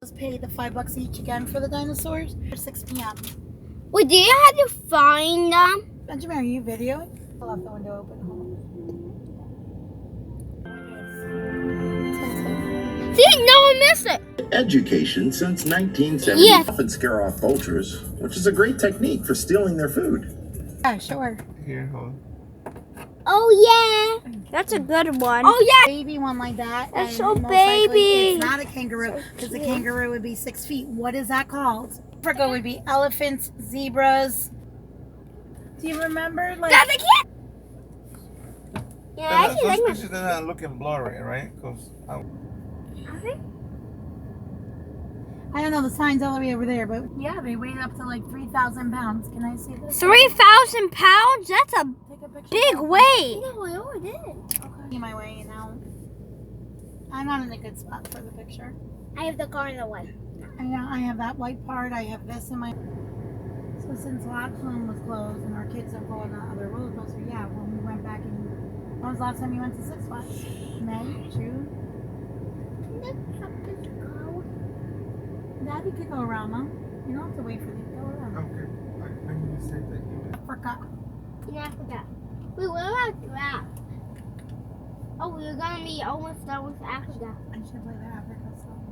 Let's pay the $5 each again for the dinosaurs for 6 p.m. Wait, do you have to find them? Benjamin, are you videoing? I left the window open. See, no one missed it. Education since 1970 Yes. often scare off vultures, which is a great technique for stealing their food. Yeah, sure. Here, hold. Oh yeah, that's a good one. Oh yeah, baby one like that. That's and so most likely baby. It's not a kangaroo because the kangaroo would be 6 feet. What is that called? Africa would be elephants, zebras. Do you remember? Like, That's a kid. Yeah, I Those actually like pictures are not looking blurry, right? Because I don't know, the sign's all the way over there, but yeah, they weighed up to like 3,000 pounds. Can I see this? 3,000 pounds. That's a Take a picture. big weight. No, I already did. Okay. See my way now. I'm not in a good spot for the picture. I have the car in the way. I have that white part. I have this in my. So since Lockland was closed and our kids are going on other roller coaster, yeah, when we went back in. When was the last time you went to Six Flags? May, June. Daddy could go around, Mom. You don't have to wait for them to go around. okay. I need to say that you. Africa. In Africa. Wait, what about giraffe? Oh, we're gonna be almost done with Africa. I should play the Africa song.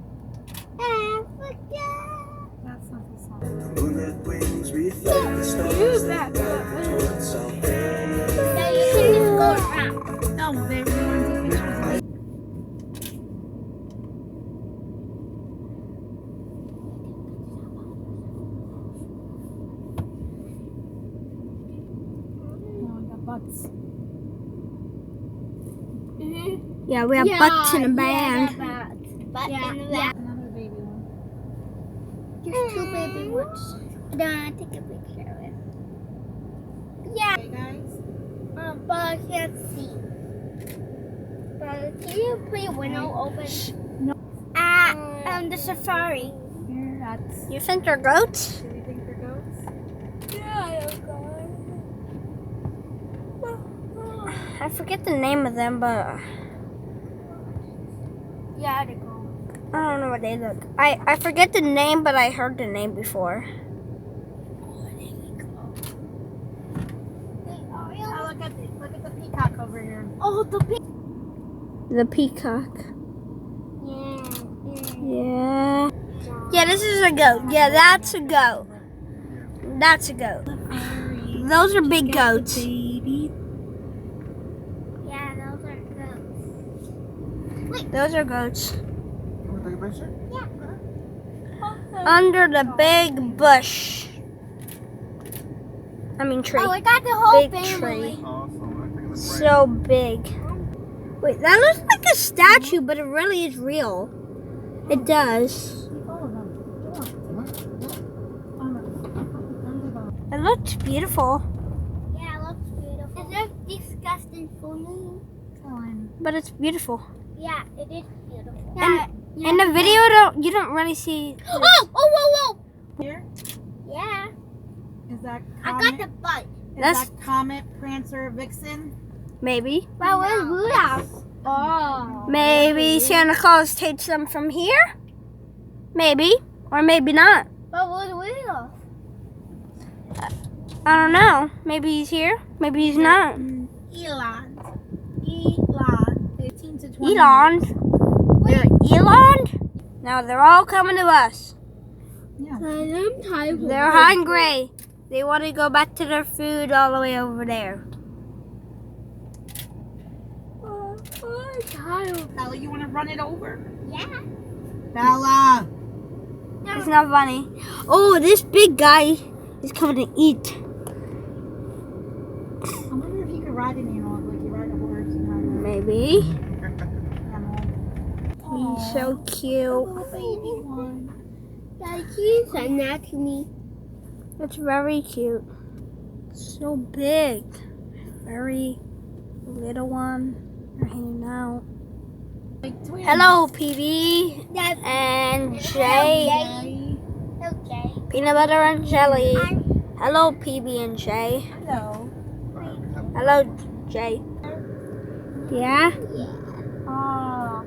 Africa. That's not the song. Moonlit wings reflect the stars. Use that. Yeah, you can just go around. No, they want to take pictures of it. No, I got butts. Yeah, we have butts in the band. Another baby one. Just two baby ones. Then I take a picture of it. Yeah, Hey guys. but I can't see. But can you put your window open? No. The safari. Here, that's. You think they're goats? Do you think they're goats? I forget the name of them, but Yeah, they're goats. I don't know what they look. I forget the name, but I heard the name before. Oh, look at the peacock over here. Oh, the peacock. Yeah. Yeah, this is a goat. Yeah, that's a goat. That's a goat. Those are big goats. Baby. Yeah, those are goats. Those are goats. You want to take a picture? Under the big bush. I mean tree. Oh, I got the whole Big tree. Awesome. I think it's So big. Wait, that looks like a statue, but it really is real. It does. All of them. It looks beautiful, Yeah, it looks beautiful. Is it disgusting for me? Fine. But it's beautiful. Yeah, it is beautiful. And in the video, you don't really see. Whoa! Here? Yeah. Is that I Comet? got the butt. Is That's- that Comet, Prancer, Vixen? Maybe. But where's Rudolph? Oh. Maybe Santa Claus takes them from here. Maybe, or maybe not. But where's Rudolph? I don't know. Maybe he's here. Maybe he's not. Elon. 15 to 20. Elon. They're Elon. Now they're all coming to us. Yeah. They're hungry. They want to go back to their food all the way over there. Bella, you want to run it over? Yeah. Bella! It's not funny. Oh, this big guy is coming to eat. I wonder if you could ride an animal like you ride a horse. And Maybe. ride an animal. He's so cute. Little baby one. He's send that to me. It's very cute. So big. Very little one. They're hanging out. Like twins. Hello, PB and Jay. Okay. Peanut butter and jelly. Hello, PB and Jay. Hello. Hello, Jay. Yeah? Ah,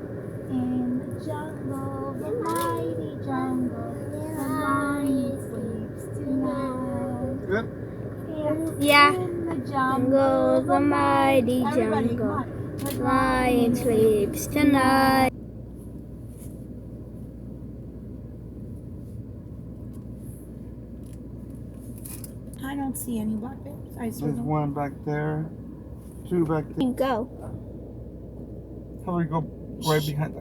in the jungle, the mighty jungle. jungle. The lion sleeps tonight. Good? Yeah. In the Jungle, the mighty Everybody, come jungle. on. The Lion sleeps tonight. I don't see any black bears. I swear. There's one back there. Two back there. You go. How do we go right behind that?